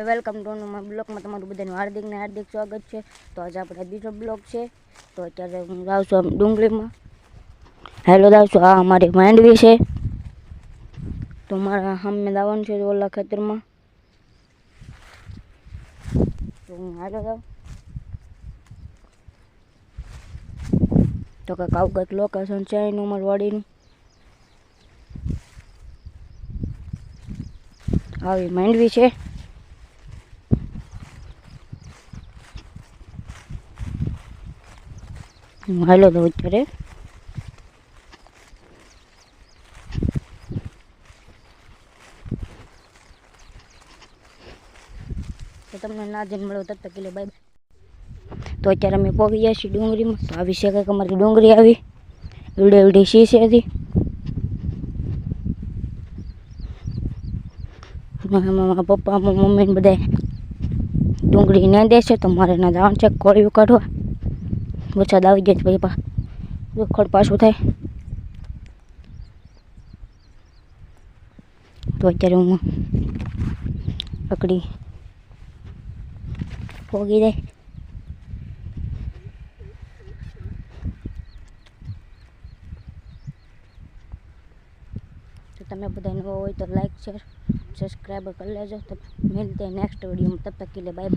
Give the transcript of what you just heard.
Welcome to મારા બ્લોગમાં તમારું બધાનું હાર્દિક સ્વાગત છે। તો આજે આપણે બીજો બ્લોગ છે। તો અત્યારે હું જાઉં છું આમ ડુંગળીમાં હેલો જાઉં છું। આ અમારી માંડવી છે। તો મારા સામે દાવાનું છે ઓલા ખેતરમાં। તો હું હાલો જાઉં તો કંઈક આવું કંઈક લોકેશન છે એનું અમારી વાડીનું। આવી માંડવી છે। હાલો તો અત્યારે તો તમને ના જઈને મળો તબ તક બાય બાય। તો અત્યારે અમે પહોંચી ગયા છીએ ડુંગળીમાં। તો આવી છે કંઈક અમારી ડુંગળી આવી એવડી સી છે હતી। મારા પપ્પા મમ્મી ને બધા ડુંગળી ને દેશે તો મારે ના જવાનું છે કોળિયું કાઢવા। વરસાદ આવી જાય પછી ખડ પાછું થાય। તો અત્યારે હું પકડી પોગી જાય। तो તમે બધા નવા હોય તો લાઈક શેર સબસ્क्राइब कर लेजो। तो मिलते हैं नेक्स्ट वीडियो में, तब तक के लिए बाय।